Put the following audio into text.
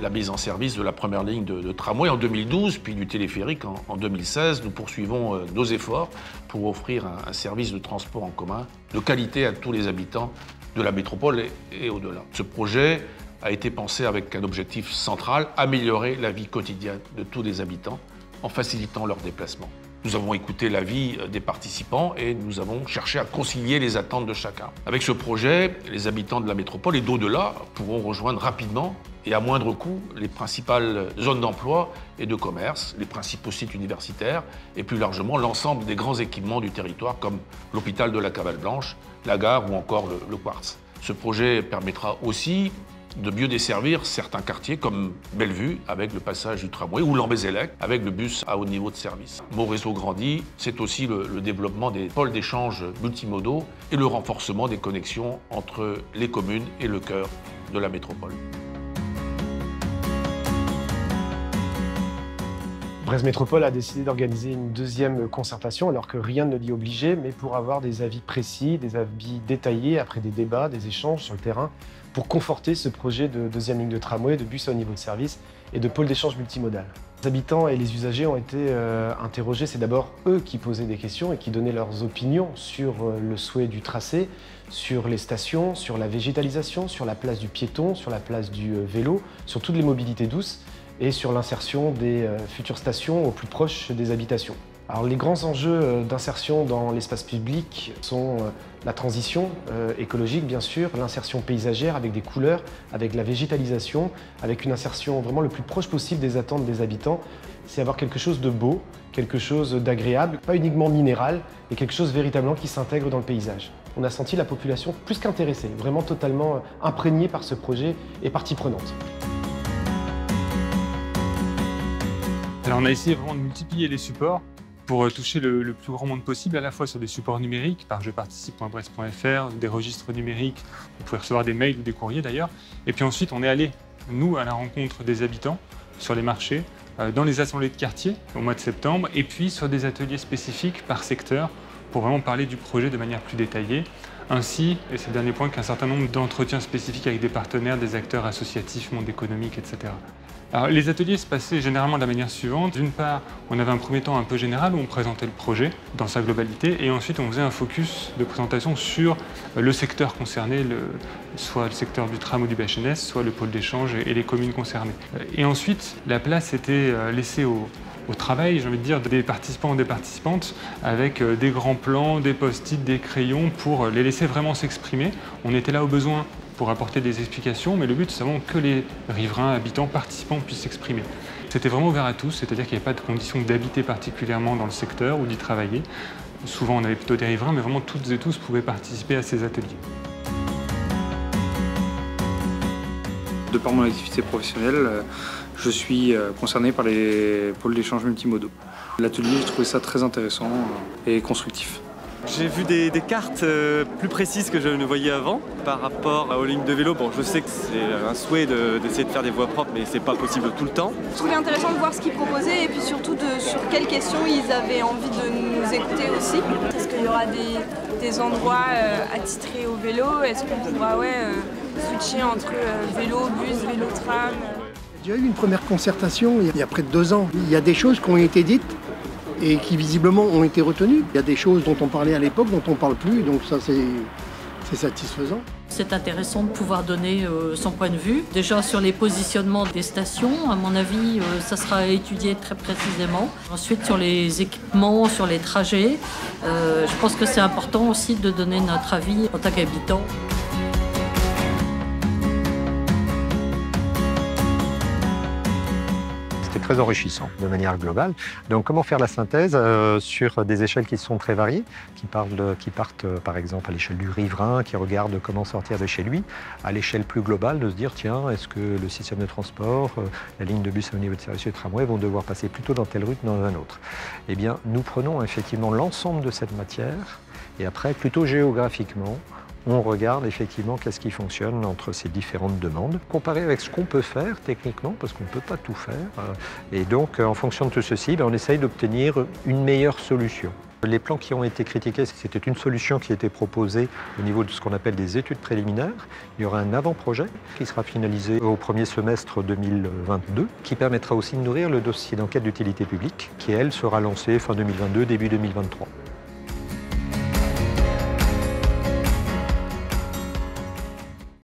la mise en service de la première ligne de tramway en 2012, puis du téléphérique en 2016. Nous poursuivons nos efforts pour offrir un service de transport en commun de qualité à tous les habitants de la métropole et au-delà. Ce projet a été pensé avec un objectif central, améliorer la vie quotidienne de tous les habitants en facilitant leurs déplacements. Nous avons écouté l'avis des participants et nous avons cherché à concilier les attentes de chacun. Avec ce projet, les habitants de la métropole et d'au-delà pourront rejoindre rapidement et à moindre coût les principales zones d'emploi et de commerce, les principaux sites universitaires et plus largement l'ensemble des grands équipements du territoire comme l'hôpital de la Cavale Blanche, la gare ou encore le Quartz. Ce projet permettra aussi de mieux desservir certains quartiers comme Bellevue avec le passage du tramway ou Lambézélec avec le bus à haut niveau de service. Mon réseau grandit, c'est aussi le développement des pôles d'échange multimodaux et le renforcement des connexions entre les communes et le cœur de la métropole. Brest Métropole a décidé d'organiser une deuxième concertation alors que rien ne l'y obligeait, mais pour avoir des avis précis, des avis détaillés après des débats, des échanges sur le terrain pour conforter ce projet de deuxième ligne de tramway, de bus à haut niveau de service et de pôle d'échange multimodal. Les habitants et les usagers ont été interrogés. C'est d'abord eux qui posaient des questions et qui donnaient leurs opinions sur le souhait du tracé, sur les stations, sur la végétalisation, sur la place du piéton, sur la place du vélo, sur toutes les mobilités douces et sur l'insertion des futures stations au plus proche des habitations. Alors, les grands enjeux d'insertion dans l'espace public sont la transition écologique, bien sûr, l'insertion paysagère avec des couleurs, avec la végétalisation, avec une insertion vraiment le plus proche possible des attentes des habitants. C'est avoir quelque chose de beau, quelque chose d'agréable, pas uniquement minéral, mais quelque chose véritablement qui s'intègre dans le paysage. On a senti la population plus qu'intéressée, vraiment totalement imprégnée par ce projet et partie prenante. Alors on a essayé vraiment de multiplier les supports pour toucher le plus grand monde possible, à la fois sur des supports numériques, par jeparticipe.brest.fr, des registres numériques, vous pouvez recevoir des mails ou des courriers d'ailleurs. Et puis ensuite, on est allé, nous, à la rencontre des habitants, sur les marchés, dans les assemblées de quartier au mois de septembre, et puis sur des ateliers spécifiques par secteur, pour vraiment parler du projet de manière plus détaillée. Ainsi, et c'est le dernier point, qu'un certain nombre d'entretiens spécifiques avec des partenaires, des acteurs associatifs, monde économique, etc. Alors, les ateliers se passaient généralement de la manière suivante. D'une part, on avait un premier temps un peu général où on présentait le projet dans sa globalité et ensuite on faisait un focus de présentation sur le secteur concerné, soit le secteur du tram ou du BHNS, soit le pôle d'échange et les communes concernées. Et ensuite, la place était laissée au travail, j'ai envie de dire, des participants ou des participantes avec des grands plans, des post-it, des crayons pour les laisser vraiment s'exprimer. On était là au besoin pour apporter des explications, mais le but c'est vraiment que les riverains, habitants, participants puissent s'exprimer. C'était vraiment ouvert à tous, c'est-à-dire qu'il n'y avait pas de condition d'habiter particulièrement dans le secteur ou d'y travailler. Souvent on avait plutôt des riverains, mais vraiment toutes et tous pouvaient participer à ces ateliers. De par mon activité professionnelle, je suis concerné par les pôles d'échange multimodaux. L'atelier, j'ai trouvé ça très intéressant et constructif. J'ai vu des cartes plus précises que je ne voyais avant par rapport aux lignes de vélo. Bon, je sais que c'est un souhait d'essayer de faire des voies propres, mais c'est pas possible tout le temps. Je trouvais intéressant de voir ce qu'ils proposaient et puis surtout sur quelles questions ils avaient envie de nous écouter aussi. Est-ce qu'il y aura des endroits attitrés au vélo? Est-ce qu'on pourra switcher entre vélo, bus, vélo-tram? Il y a eu une première concertation il y a près de 2 ans. Il y a des choses qui ont été dites et qui visiblement ont été retenues. Il y a des choses dont on parlait à l'époque, dont on ne parle plus, donc ça c'est satisfaisant. C'est intéressant de pouvoir donner son point de vue. Déjà sur les positionnements des stations, à mon avis, ça sera étudié très précisément. Ensuite sur les équipements, sur les trajets, je pense que c'est important aussi de donner notre avis en tant qu'habitant. Très enrichissant de manière globale. Donc comment faire la synthèse sur des échelles qui sont très variées, qui partent par exemple à l'échelle du riverain, qui regarde comment sortir de chez lui, à l'échelle plus globale de se dire tiens, est-ce que le système de transport, la ligne de bus au niveau de service et de tramway vont devoir passer plutôt dans telle rue que dans un autre. Eh bien nous prenons effectivement l'ensemble de cette matière et après plutôt géographiquement on regarde effectivement qu'est-ce qui fonctionne entre ces différentes demandes, comparé avec ce qu'on peut faire techniquement, parce qu'on ne peut pas tout faire. Et donc, en fonction de tout ceci, on essaye d'obtenir une meilleure solution. Les plans qui ont été critiqués, c'était une solution qui était proposée au niveau de ce qu'on appelle des études préliminaires. Il y aura un avant-projet qui sera finalisé au premier semestre 2022, qui permettra aussi de nourrir le dossier d'enquête d'utilité publique, qui, elle, sera lancée fin 2022, début 2023.